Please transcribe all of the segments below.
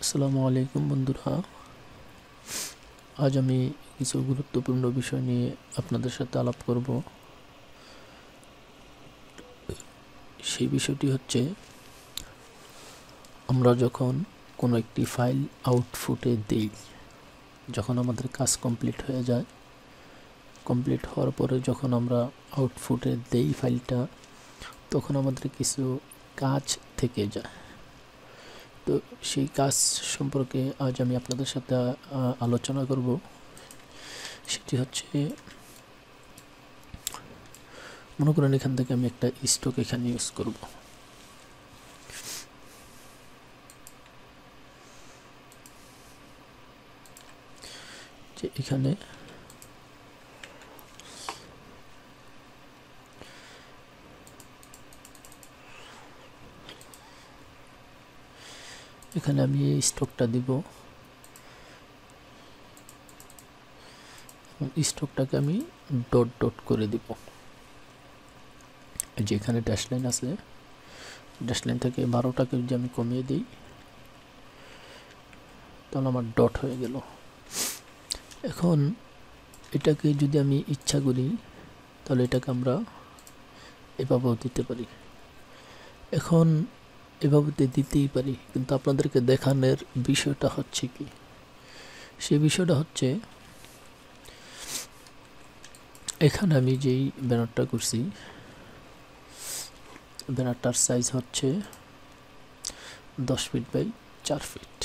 আসসালামু আলাইকুম বন্ধুরা, আজ আমি কিছু গুরুত্বপূর্ণ বিষয় নিয়ে আপনাদের সাথে আলাপ করব। সেই বিষয়টি হচ্ছে, আমরা যখন কোনো একটি ফাইল আউটপুটে দিই, যখন আমাদের কাজ কমপ্লিট হয়ে যায়, কমপ্লিট হওয়ার পরে যখন আমরা আউটপুটে দেই ফাইলটা, তখন আমাদের কিছু কাজ থেকে যায়। তো সেই কাজ সম্পর্কে আজ আমি আপনাদের সাথে আলোচনা করব। সেটি হচ্ছে, মনে করেন এখান থেকে আমি একটা স্টক এখানে ইউজ করব। যে এখানে আমি এই স্টকটা দিব, স্টকটাকে আমি ডট ডট করে দিব। যে এখানে ড্যাশলাইন আছে, ড্যাশলাইন থেকে 12টাকে যদি আমি কমিয়ে দিই, তাহলে আমার ডট হয়ে গেল। এখন এটাকে যদি আমি ইচ্ছা করি, তাহলে এটাকে আমরা এভাবেও দিতে পারি। এখন এভাবে দিতেই পারি, কিন্তু আপনাদেরকে দেখানোর বিষয়টা হচ্ছে কি, সেই বিষয়টা হচ্ছে, এখানে আমি যেই ব্যানারটা করছি, ব্যানারটার সাইজ হচ্ছে 10 ফিট বাই 4 ফিট।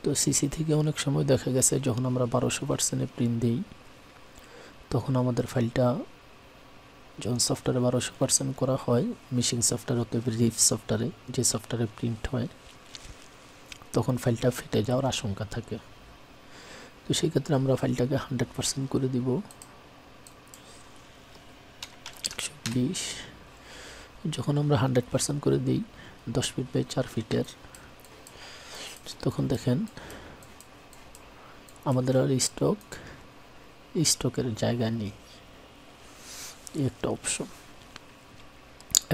তো সিসি থেকে অনেক সময় দেখা গেছে যখন আমরা 1200% প্রিন্ট দিই, তখন আমাদের ফাইলটা যখন সফটওয়্যারে 1200% করা হয়, মেশিন সফটওয়্যার হতে রিফ সফটওয়্যারে, যে সফটওয়্যারে প্রিন্ট হয়, তখন ফাইলটা ফেটে যাওয়ার আশঙ্কা থাকে। তো সেই ক্ষেত্রে আমরা ফাইলটাকে 100% করে দিব, 120। যখন আমরা 100% করে দিই 10 ফিট বাই 4 ফিটের, তখন দেখেন আমাদের আর স্টকের জায়গা নেই, একটা অপশন।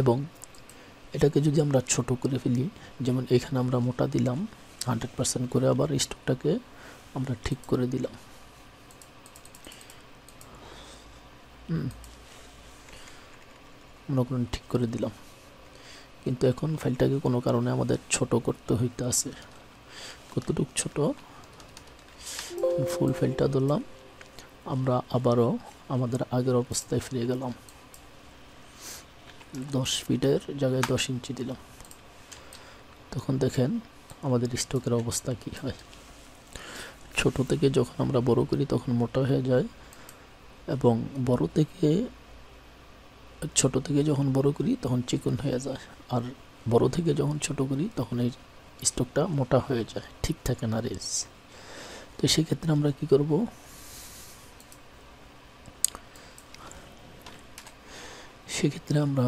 এবং এটাকে যদি আমরা ছোট করে ফেলি, যেমন এখানে আমরা মোটা দিলাম 100% করে, আবার স্টকটাকে আমরা ঠিক করে দিলাম, মনে করেন ঠিক করে দিলাম, কিন্তু এখন ফাইলটাকে কোনো কারণে আমাদের ছোট করতে হইতে আছে। কতটুক ছোট? ফুল ফাইলটা ধরলাম, আমরা আবারও আমাদের আগের অবস্থায় ফিরে গেলাম, 10 ফিটের জায়গায় 10 ইঞ্চি দিলাম। তখন দেখেন আমাদের স্টকের অবস্থা কি হয়। ছোট থেকে যখন আমরা বড় করি তখন মোটা হয়ে যায়, এবং ছোট থেকে যখন বড় করি তখন চিকন হয়ে যায়, আর বড় থেকে যখন ছোট করি তখন এই স্টকটা মোটা হয়ে যায়, ঠিক থাকে না রেস। তো সেক্ষেত্রে আমরা কি করব, সেক্ষেত্রে আমরা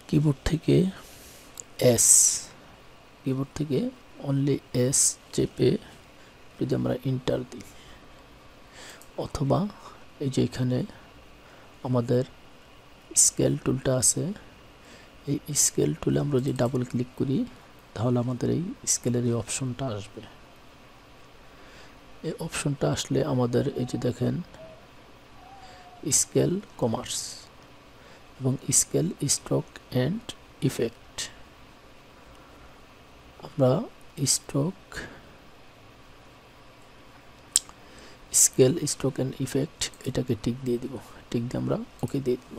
কিবোর্ড থেকে অনলি এস চেপে যদি আমরা এন্টার দিই, অথবা এই যে এখানে আমাদের স্কেল টুলটা আছে, এই স্কেল টুলে আমরা যদি ডাবল ক্লিক করি, তাহলে আমাদের এই স্কেলের এই অপশনটা আসবে। এই অপশনটা আসলে আমাদের এই যে দেখেন স্কেল কমার্স এবং স্কেল স্ট্রোক অ্যান্ড ইফেক্ট, আমরা স্কেল স্ট্রোক অ্যান্ড ইফেক্ট এটাকে টিক দিয়ে দিব। টিক দিয়ে আমরা ওকে দিয়ে দিব।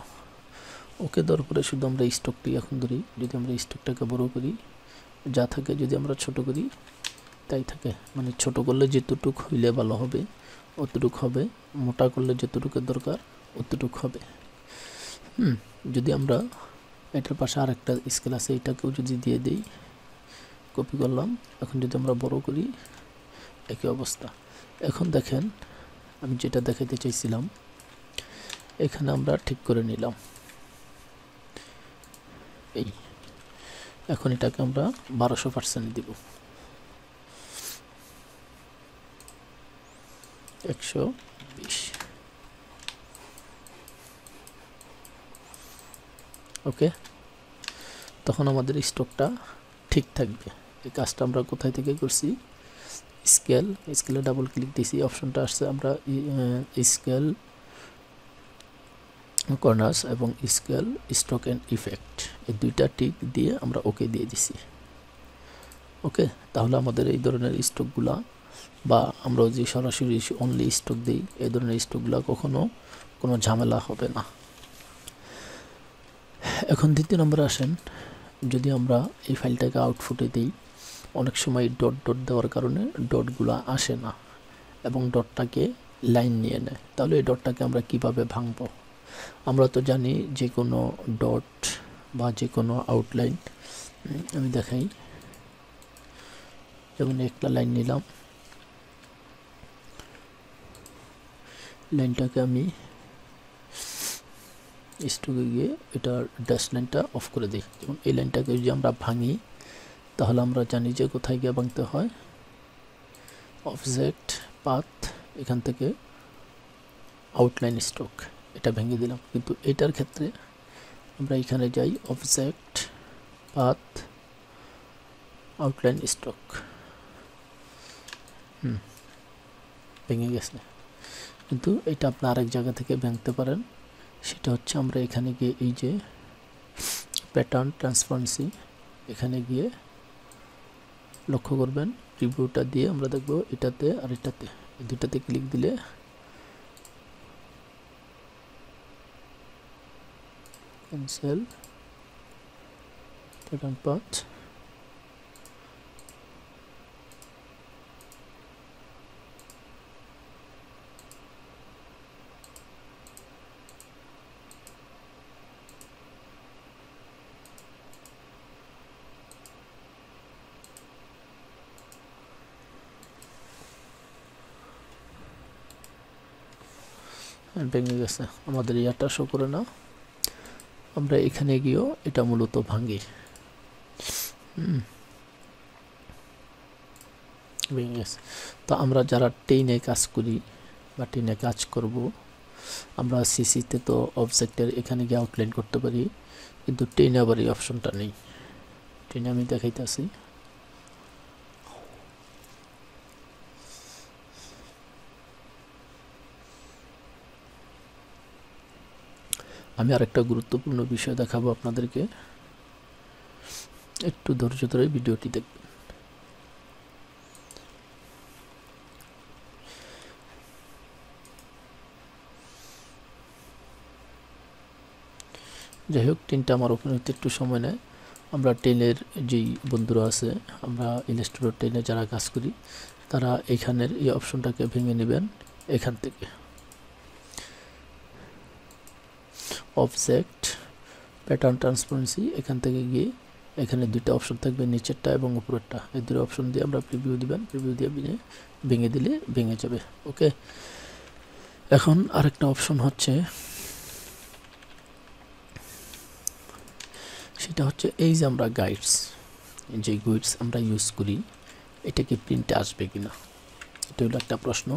ওকে দেওয়ার পরে শুধু আমরা স্টকটি এখন ধরি। যদি আমরা স্টকটাকে বড় করি যা থাকে, যদি আমরা ছোট করি তাই থাকে, মানে ছোট করলে যেতটুক হইলে ভালো হবে অতটুক হবে, মোটা করলে যেতটুকের দরকার অতটুক হবে। যদি আমরা এটার পাশে আর একটা স্কেল আছে, এটাকেও যদি দিয়ে দিই, কপি করলাম, এখন যদি আমরা বড় করি একই অবস্থা। এখন দেখেন আমি যেটা দেখাতে চাইছিলাম, এখানে আমরা ঠিক করে নিলাম। এই এখন এটাকে আমরা 1200% দিব, 120। ওকে, তখন আমাদের স্টকটা ঠিক থাকবে। এই কাজটা আমরা কোথায় থেকে করছি, স্কেলে ডাবল ক্লিক দিছি, অপশনটা আসছে, আমরা স্কেল কর্নার্স এবং স্কেল স্ট্রোক অ্যান্ড ইফেক্ট এই দুইটা টিক দিয়ে আমরা ওকে দিয়ে দিছি। ওকে, তাহলে আমাদের এই ধরনের স্টকগুলা বা আমরা যে সরাসরি অনলি স্টক দিই এই ধরনের স্টকগুলা কখনো কোনো ঝামেলা হবে না। এখন দ্বিতীয় নম্বরে আসেন, যদি আমরা এই ফাইলটাকে আউটপুটে দিই, অনেক সময় ডট ডট দেওয়ার কারণে ডটগুলা আসে না এবং ডটটাকে লাইন নিয়ে নেয়। তাহলে এই ডটটাকে আমরা কিভাবে ভাঙবো? আমরা তো জানি যে কোনো ডট বা যে কোনো আউটলাইন, আমি দেখাই, যেমন একটা লাইন নিলাম, লাইনটাকে আমি স্টকে গিয়ে এটার ড্যাশ লাইনটা অফ করে দিই। যেমন এই লাইনটাকে যদি আমরা ভাঙি তাহলে আমরা জানি যে কোথায় গিয়ে ভাঙতে হয়, অবজেক্ট পাথ, এখান থেকে আউটলাইন স্টক, এটা ভেঙে দিলাম। কিন্তু এটার ক্ষেত্রে আমরা এখানে যাই, অবজেক্ট পাথ আউটলাইন স্টক, ভেঙে গেছে। কিন্তু এটা আপনি আরেক জায়গা থেকে ভাঙতে পারেন, সেটা হচ্ছে আমরা এখানে গিয়ে এই যে প্যাটার্ন ট্রান্সপারেন্সি, এখানে গিয়ে লক্ষ্য করবেন প্রিভিউটা দিয়ে আমরা দেখব এটাতে আর এটাতে, এই দুটাতে ক্লিক দিলে ক্যান্সেল প্যাটার্ন পাথ, ভেঙে গেছে। আমাদের ইয়াটা শো করে না, আমরা এখানে গিয়েও এটা মূলত ভাঙি, ভেঙে গেছে। তো আমরা যারা টেনে কাজ করি বা টেনে কাজ করব, আমরা সিসিতে তো অবজেক্টের এখানে গিয়ে আউটলাইন করতে পারি, কিন্তু টেনে আবার এই অপশনটা নেই। টেনে আমি দেখাইতেছি, আমি আরেকটা গুরুত্বপূর্ণ বিষয় দেখাবো আপনাদেরকে, একটু ধৈর্য ধরে ভিডিওটি দেখবেন। যাই হোক, টেনটা আমার ওপেন হতে একটু সময় নেয়। আমরা টেনের যেই বন্ধুরা আছে, আমরা ইলাস্ট্রেটর টেনে যারা কাজ করি, তারা এখানের এই অপশনটাকে ভেঙে নেবেন। এখান থেকে অবজেক্ট প্যাটার্ন ট্রান্সপারেন্সি, এখান থেকে গিয়ে এখানে দুইটা অপশন থাকবে, নিচেরটা এবং উপরেরটা, এই দুটো অপশন দিয়ে আমরা প্রিভিউ দিবেন, প্রিভিউ দিয়ে ভেঙে দিলে ভেঙে যাবে। ওকে, এখন আরেকটা অপশন হচ্ছে, সেটা হচ্ছে এই যে আমরা গাইডস, যে গাইডস আমরা ইউজ করি, এটা কি প্রিন্টে আসবে কিনা, এটা হলো একটা প্রশ্ন।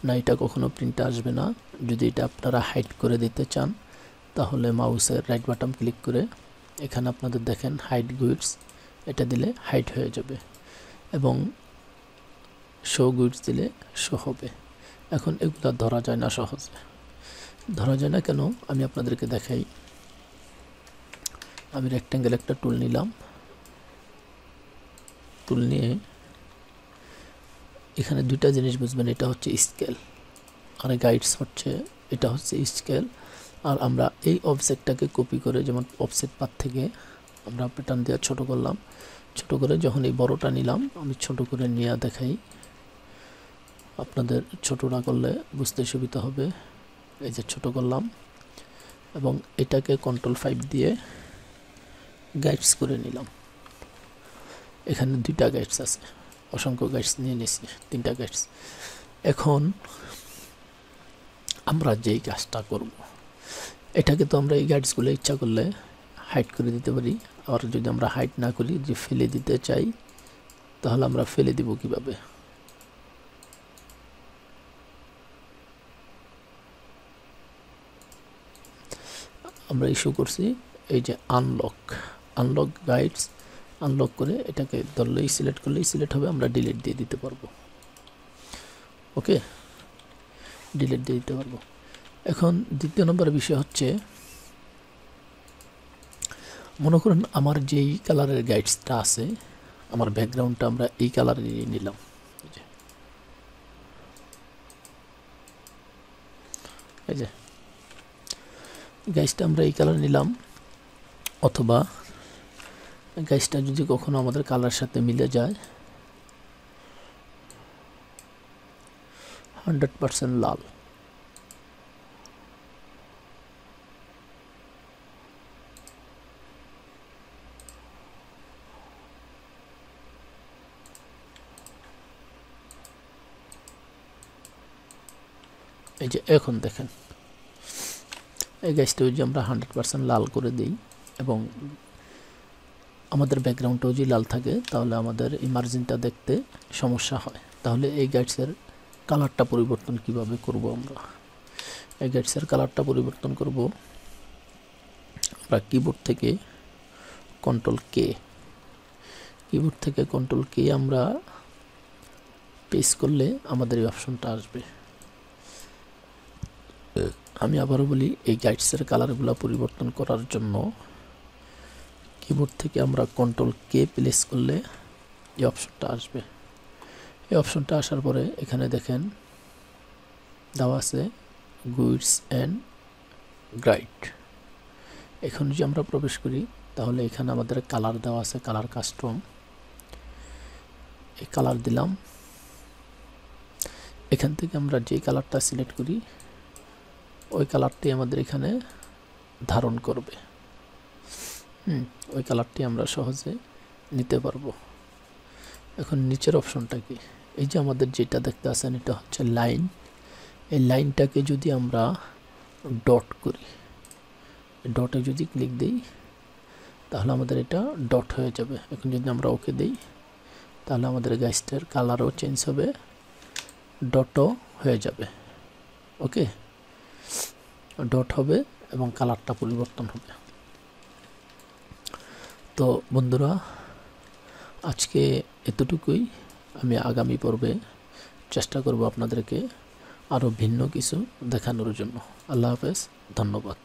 না, এটা কখনো প্রিন্টে আসবে না। যদি এটা আপনারা হাইড করে দিতে চান, তাহলে মাউসের রাইট বাটন ক্লিক করে এখানে আপনাদের দেখেন হাইড গাইডস, এটা দিলে হাইড হয়ে যাবে এবং শো গাইডস দিলে শো হবে। এখন এগুলো ধরা যায় না, সহজে ধরা যায় না কেন, আমি আপনাদেরকে দেখাই। আমি রেক্ট্যাঙ্গেল একটা টুল নিলাম, টুল নিয়ে এখানে দুইটা জিনিস বুঝবেন, এটা হচ্ছে স্কেল আর গাইডস হচ্ছে, এটা হচ্ছে স্কেল। আর আমরা এই অবজেক্টটাকে কপি করে, যেমন অফসেট পাথ থেকে আমরা প্যাটার্ন দিয়ে ছোট করলাম, ছোট করে যখন এই বড়টা নিলাম, আমি ছোট করে নিয়ে দেখাই, আপনাদের ছোট না করলে বুঝতে সুবিধা হবে। এই যে ছোট করলাম এবং এটাকে Ctrl+5 দিয়ে গাইডস করে নিলাম। এখানে দুইটা গাইডস আছে, অসংখ্য গাইডস নিয়ে নিয়েছি, তিনটা গাইডস। এখন আমরা যেই কাজটা করব, এটাকে তো আমরা এই গাইডসগুলো ইচ্ছা করলে হাইড করে দিতে পারি, আর যদি আমরা হাইড না করি, যে ফেলে দিতে চাই, তাহলে আমরা ফেলে দিব কিভাবে? আমরা ইস্যু করছি এই যে আনলক, আনলক গাইডস আনলক করে এটাকে ধরলেই সিলেক্ট করলেই সিলেক্ট হবে, আমরা ডিলিট দিয়ে দিতে পারবো। ওকে, ডিলিট দিয়ে দিতে পারবো। এখন দ্বিতীয় নম্বর বিষয় হচ্ছে, মনে করুন আমার যেই কালারের গাইডসটা আছে, আমার ব্যাকগ্রাউন্ডটা আমরা এই কালারে নিলাম, এই যে গাইডসটা আমরা এই কালার নিলাম, অথবা গাইডসটা যদি কখনো আমাদের কালার সাথে মিলে যায় 100% লাল, এই যে এখন দেখেন এই গাছটা যদি আমরা 100% লাল করে দিই এবং আমাদের ব্যাকগ্রাউন্ডটাও যদি লাল থাকে, তাহলে আমাদের এই মার্জিনটা দেখতে সমস্যা হয়। তাহলে এই গাইডসের কালারটা পরিবর্তন কিভাবে করব? আমরা এই গাইডসের কালারটা পরিবর্তন করব আমরা কিবোর্ড থেকে কন্ট্রোল কে আমরা পেস্ট করলে আমাদের এই অপশনটা আসবে। আমি আবারও বলি, এই গাইডসের কালারগুলো পরিবর্তন করার জন্য কিবোর্ড থেকে আমরা কন্ট্রোল কে প্রেস করলে এই অপশনটা আসবে। এই অপশনটা আসার পরে এখানে দেখেন দেওয়া আছে গুইডস অ্যান্ড গাইড। এখন যদি আমরা প্রবেশ করি, তাহলে এখানে আমাদের কালার দেওয়া আছে, কালার কাস্টম, এই কালার দিলাম। এখান থেকে আমরা যে কালারটা সিলেক্ট করি ওই কালারটি আমাদের এখানে ধারণ করবে। ওই কালারটি আমরা সহজে নিতে পারবো। এখন নিচের অপশনটা কি? এই যে আমাদের যেটা দেখতে আছেন, এটা হচ্ছে লাইন। এই লাইনটাকে যদি আমরা ডট করি, ডটে যদি ক্লিক দিই, তাহলে আমাদের এটা ডট হয়ে যাবে। এখন যদি আমরা ওকে দিই, তাহলে আমাদের গাছটার কালারও চেঞ্জ হবে, ডটও হয়ে যাবে। ওকে, ডট হবে এবং কালারটা পরিবর্তন হবে। তো বন্ধুরা, আজকে এতটুকুই। আমি আগামী পর্বে চেষ্টা করব আপনাদেরকে আরও ভিন্ন কিছু দেখানোর জন্য। আল্লাহ হাফেজ, ধন্যবাদ।